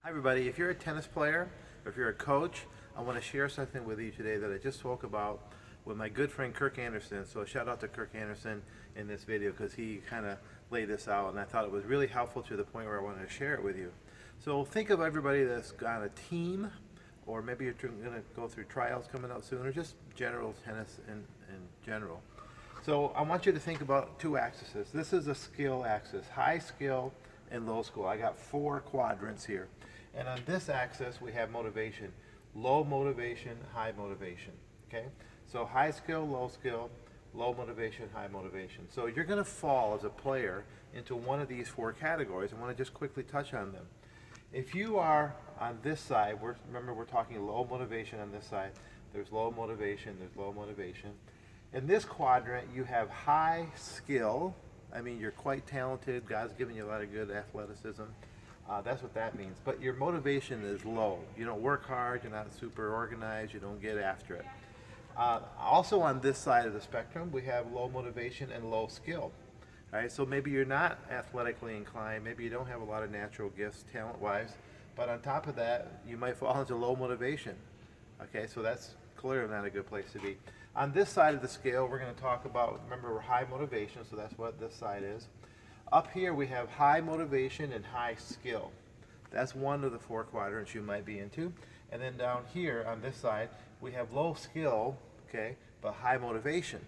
Hi everybody, if you're a tennis player or if you're a coach, I want to share something with you today that I just spoke about with my good friend Kirk Anderson. So shout out to Kirk Anderson in this video because he kind of laid this out and I thought it was really helpful to the point where I wanted to share it with you. So think of everybody that's on a team, or maybe you're going to go through tryouts coming out soon, or just general tennis in general. So I want you to think about two axes. This is a skill axis, high skill and low skill. I got four quadrants here. And on this axis, we have motivation. Low motivation, high motivation, okay? So high skill, low motivation, high motivation. So you're gonna fall as a player into one of these four categories. I wanna just quickly touch on them. If you are on this side, remember we're talking low motivation on this side. There's low motivation, there's low motivation. In this quadrant, you have high skill. I mean, you're quite talented. God's given you a lot of good athleticism. That's what that means. But your motivation is low. You don't work hard, you're not super organized, you don't get after it. Also on this side of the spectrum, we have low motivation and low skill. All right, so maybe you're not athletically inclined, maybe you don't have a lot of natural gifts talent-wise, but on top of that, you might fall into low motivation. Okay, so that's clearly not a good place to be. On this side of the scale, we're going to talk about, remember, we're high motivation, so that's what this side is. Up here we have high motivation and high skill. That's one of the four quadrants you might be into. And then down here on this side, we have low skill, okay, but high motivation.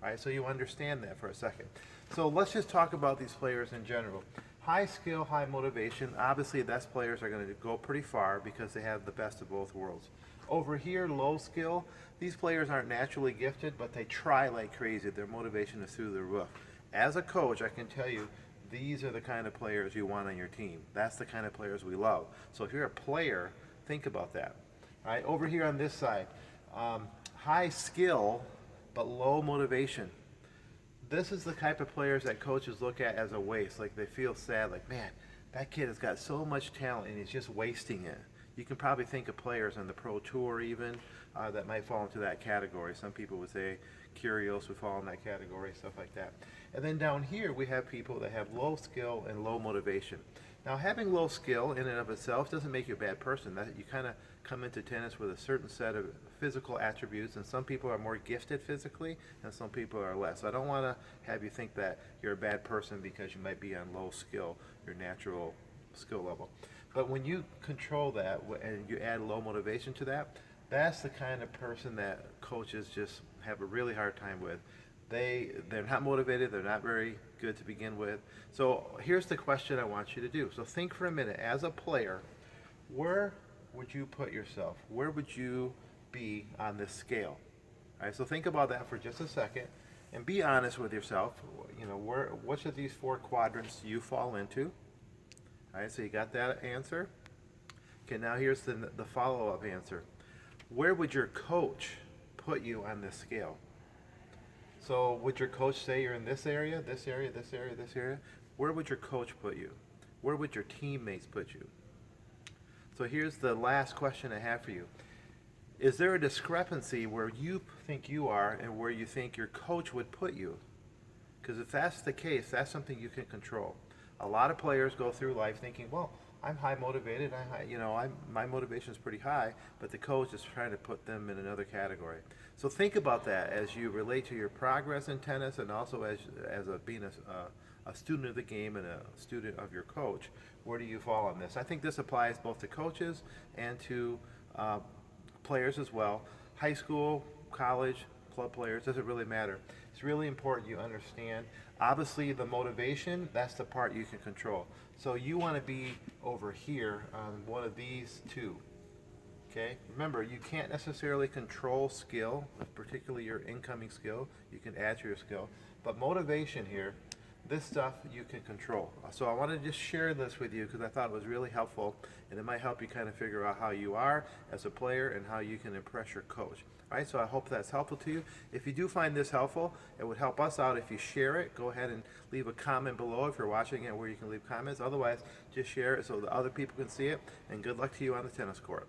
All right, so you understand that for a second. So let's just talk about these players in general. High skill, high motivation, obviously those players are going to go pretty far because they have the best of both worlds. Over here, low skill, these players aren't naturally gifted, but they try like crazy. Their motivation is through the roof. As a coach, I can tell you, these are the kind of players you want on your team. That's the kind of players we love. So if you're a player, think about that. All right, over here on this side, high skill, but low motivation. This is the type of players that coaches look at as a waste. Like they feel sad, like, man, that kid has got so much talent and he's just wasting it. You can probably think of players on the pro tour even that might fall into that category. Some people would say Kyrgios would fall in that category, stuff like that. And then down here we have people that have low skill and low motivation. Now having low skill in and of itself doesn't make you a bad person. That you kind of come into tennis with a certain set of physical attributes, and some people are more gifted physically and some people are less. So I don't want to have you think that you're a bad person because you might be on low skill, your natural skill level. But when you control that and you add low motivation to that, that's the kind of person that coaches just have a really hard time with. They're not motivated, they're not very good to begin with. So here's the question I want you to do. So think for a minute, as a player, where would you put yourself? Where would you be on this scale? All right, so think about that for just a second and be honest with yourself. You know, which of these four quadrants do you fall into? All right, so you got that answer. Okay, now here's the follow-up answer. Where would your coach put you on this scale? So would your coach say you're in this area, this area, this area, this area? Where would your coach put you? Where would your teammates put you? So here's the last question I have for you. Is there a discrepancy where you think you are and where you think your coach would put you? Because if that's the case, that's something you can control. A lot of players go through life thinking, well, I'm high motivated, my motivation is pretty high, but the coach is trying to put them in another category. So think about that as you relate to your progress in tennis and also as being a student of the game and a student of your coach. Where do you fall on this? I think this applies both to coaches and to players as well. High school, college, club players, doesn't really matter. It's really important you understand. Obviously the motivation, that's the part you can control. So you want to be over here on one of these two. Okay? Remember, you can't necessarily control skill, particularly your incoming skill. You can add to your skill. But motivation here, this stuff you can control. So I wanted to just share this with you because I thought it was really helpful and it might help you kind of figure out how you are as a player and how you can impress your coach. All right, so I hope that's helpful to you. If you do find this helpful, it would help us out if you share it. Go ahead and leave a comment below if you're watching it where you can leave comments. Otherwise, just share it so that other people can see it. And good luck to you on the tennis court.